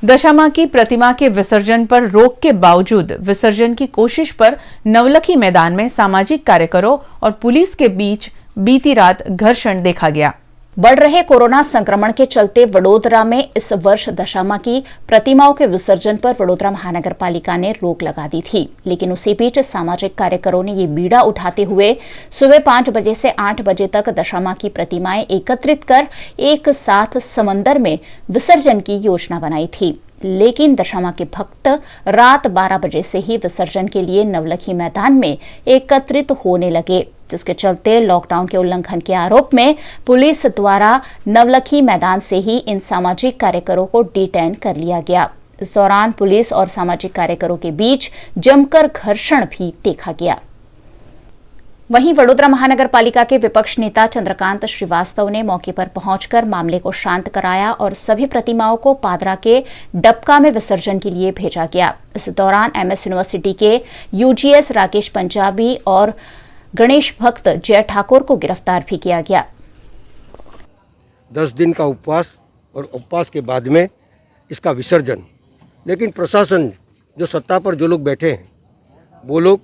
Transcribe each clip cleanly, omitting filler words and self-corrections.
दशामां की प्रतिमा के विसर्जन पर रोक के बावजूद विसर्जन की कोशिश पर नवलखी मैदान में सामाजिक कार्यकरों और पुलिस के बीच बीती रात घर्षण देखा गया। बढ़ रहे कोरोना संक्रमण के चलते वडोदरा में इस वर्ष दशामां की प्रतिमाओं के विसर्जन पर वडोदरा महानगर पालिका ने रोक लगा दी थी, लेकिन उसी बीच सामाजिक कार्यकरों ने ये बीड़ा उठाते हुए सुबह 5 बजे से 8 बजे तक दशामां की प्रतिमाएं एकत्रित कर एक साथ समंदर में विसर्जन की योजना बनाई थी। लेकिन दशामां के भक्त रात 12 बजे से ही विसर्जन के लिए नवलखी मैदान में एकत्रित होने लगे, जिसके चलते लॉकडाउन के उल्लंघन के आरोप में पुलिस द्वारा नवलखी मैदान से ही इन सामाजिक कार्यकरों को डिटेन कर लिया गया। इस दौरान पुलिस और सामाजिक कार्यकरों के बीच जमकर घर्षण भी देखा गया। वहीं वडोदरा महानगर पालिका के विपक्ष नेता चंद्रकांत श्रीवास्तव ने मौके पर पहुंचकर मामले को शांत कराया और सभी प्रतिमाओं को पादरा के डबका में विसर्जन के लिए भेजा गया। इस दौरान एमएस यूनिवर्सिटी के यूजीएस राकेश पंजाबी और गणेश भक्त जय ठाकुर को गिरफ्तार भी किया गया। 10 दिन का उपवास और उपवास के बाद में इसका विसर्जन, लेकिन प्रशासन जो सत्ता पर जो लोग बैठे हैं वो लोग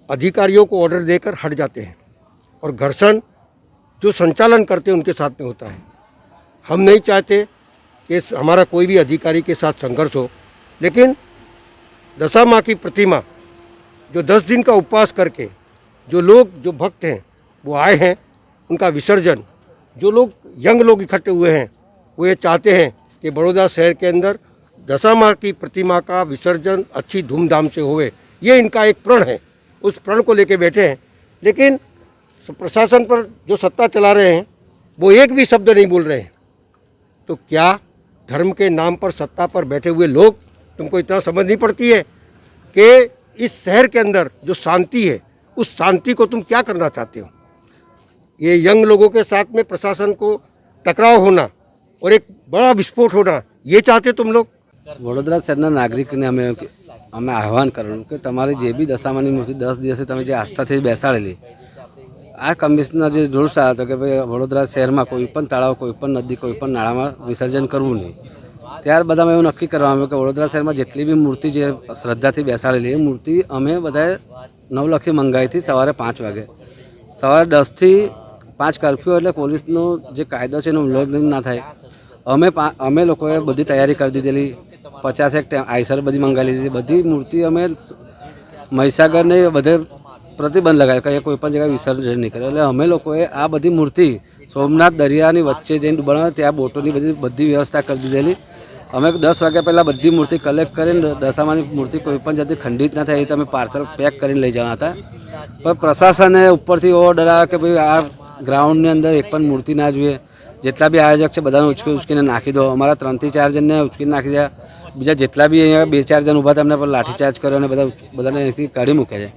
अधिकारियों को ऑर्डर देकर हट जाते हैं और घर्षण जो संचालन करते हैं उनके साथ में होता है। हम नहीं चाहते कि हमारा कोई भी अधिकारी के साथ संघर्ष हो, लेकिन दशामां की प्रतिमा जो 10 दिन का उपवास करके जो लोग जो भक्त हैं वो आए हैं, उनका विसर्जन जो लोग यंग लोग इकट्ठे हुए हैं वो ये चाहते हैं कि बड़ौदा शहर के अंदर दशामां की प्रतिमा का विसर्जन अच्छी धूमधाम से होवे। ये इनका एक प्रण है, उस प्रण को लेके बैठे हैं। लेकिन प्रशासन पर जो सत्ता चला रहे हैं वो एक भी शब्द नहीं बोल रहे हैं। तो क्या धर्म के नाम पर सत्ता पर बैठे हुए लोग, तुमको इतना समझ नहीं पड़ती है कि इस शहर के अंदर जो शांति है उस शांति को तुम क्या करना चाहते हो? ये यंग लोगों के साथ में प्रशासन को टकराव होना और एक बड़ा विस्फोट होना, ये चाहते तुम लोग? वडोदरा शहરના નાગરિકને અમે આહવાન કરું કે તમારી જે બી દશામાની મૂર્તિ 10 દિવસે તમે જે આસ્થાથી બેસાડેલી, આ કમિશનર જે રૂલ્સ આવ્યો હતો કે ભાઈ વડોદરા શહેરમાં કોઈ પણ તળાવ, કોઈ પણ નદી, કોઈ પણ નાળામાં વિસર્જન કરવું નહીં, ત્યારબાદ અમે એવું નક્કી કરવામાં આવ્યું કે વડોદરા શહેરમાં જેટલી બી મૂર્તિ જે શ્રદ્ધાથી બેસાડેલી એ મૂર્તિ અમે બધાએ નવલખી મંગાવી હતી સવારે 5 વાગે। સવારે 10 થી 5 કર્ફ્યુ એટલે પોલીસનો જે કાયદો છે એનું ઉલ્લંઘન ના થાય, અમે લોકોએ બધી તૈયારી કરી દીધેલી। 50 આઈસર બધી મંગાવી લીધી, બધી મૂર્તિ અમે મહીસાગરને બધે પ્રતિબંધ લગાવ્યો કે કોઈ પણ જગ્યાએ વિસર્જન નહીં કરે। એટલે અમે લોકોએ આ બધી મૂર્તિ સોમનાથ દરિયાની વચ્ચે જઈને બનાવે ત્યાં બોટોની બધી વ્યવસ્થા કરી દીધેલી। અમે 10 વાગ્યા પહેલાં બધી મૂર્તિ કલેક્ટ કરીને દશામાની મૂર્તિ કોઈ પણ જાતે ખંડિત ના થાય એ તમે પાર્સલ પેક કરીને લઈ જવાના હતા। પણ પ્રશાસને ઉપરથી ઓર્ડર આવ્યો કે ભાઈ આ ગ્રાઉન્ડની અંદર એક પણ મૂર્તિ ના જોઈએ, જેટલા બી આયોજક છે બધાને ઉચકીને નાખી દો। અમારા 3 થી 4 જણને ઉચકીને નાખી દીધા, બીજા જેટલા બી અહીંયા 2-4 જણ ઊભા હતા એમને પર લાઠીચાર્જ કર્યો અને બધાને અહીંથી કાઢી મૂક્યા છે।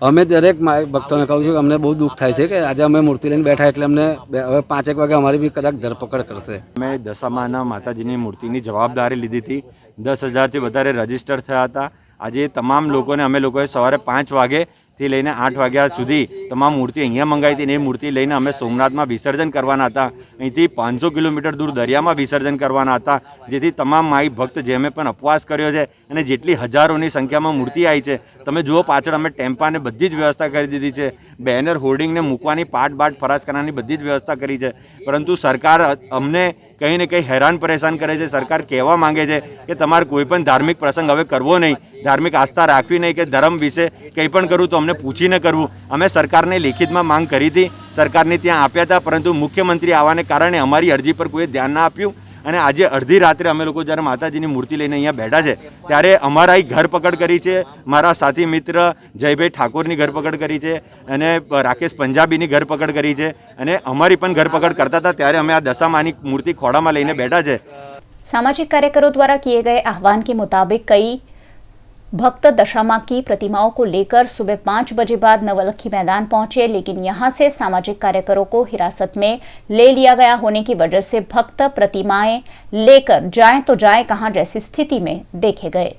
અમે દરેક ભક્તોને કહું છું કે અમને બહુ દુઃખ થાય છે કે આજે અમે મૂર્તિ લઈને બેઠા એટલે અમને હવે 5-1 વાગે અમારી બી કદાચ ધરપકડ કરશે। અમે દશામાના માતાજીની મૂર્તિની જવાબદારી લીધી હતી। 10,000થી વધારે રજીસ્ટર થયા હતા। આજે તમામ લોકોને અમે લોકોએ સવારે 5 વાગેથી લઈને 8 વાગ્યા સુધી તમામ મૂર્તિ અહીંયા મંગાવી હતી। એ મૂર્તિ લઈને અમે સોમનાથમાં વિસર્જન કરવાના હતા। અહીંથી 500 કિલોમીટર દૂર દરિયામાં વિસર્જન કરવાના હતા, જેથી તમામ માઈ ભક્ત જેમે પણ ઉપવાસ કર્યો છે અને જેટલી હજારોની સંખ્યામાં મૂર્તિ આવી છે તમે જુઓ પાછળ અમે ટેમ્પાને બધી જ વ્યવસ્થા કરી દીધી છે, બેનર હોર્ડિંગને મૂકવાની પાટ ફરાશ કરવાની બધી જ વ્યવસ્થા કરી છે। પરંતુ સરકાર અમને કંઈ ને કંઈ હેરાન પરેશાન કરે છે। સરકાર કહેવા માંગે છે કે તમારે કોઈ પણ ધાર્મિક પ્રસંગ હવે કરવો નહીં, ધાર્મિક આસ્થા રાખવી નહીં, કે ધર્મ વિશે કંઈ પણ કરવું તો અમને પૂછીને કરવું। અમે સરકારને લેખિતમાં માંગ કરી હતી, સરકારને ત્યાં આપ્યા હતા, પરંતુ મુખ્યમંત્રી આવવાને કારણે અમારી અરજી પર કોઈ ધ્યાન ના આપ્યું અને આજે અડધી રાત્રે અમે લોકો જ્યારે માતાજીની મૂર્તિ લઈને અહીંયા બેઠા છે ત્યારે અમારા ધરપકડ કરી છે। મારા સાથી મિત્ર જયભાઈ ઠાકોરની ધરપકડ કરી છે અને રાકેશ પંજાબીની ધરપકડ કરી છે અને અમારી પણ ધરપકડ કરતા હતા ત્યારે અમે આ દશામાની મૂર્તિ ખોડામાં લઈને બેઠા છે। सामाजिक कार्यकरों द्वारा किए गए आह्वान के मुताबिक कई भक्त दशामां की प्रतिमाओं को लेकर सुबह 5 बजे बाद नवलखी मैदान पहुंचे, लेकिन यहां से सामाजिक कार्यकरों को हिरासत में ले लिया गया होने की वजह से भक्त प्रतिमाएं लेकर जाएं तो जाएं कहां जैसी स्थिति में देखे गए।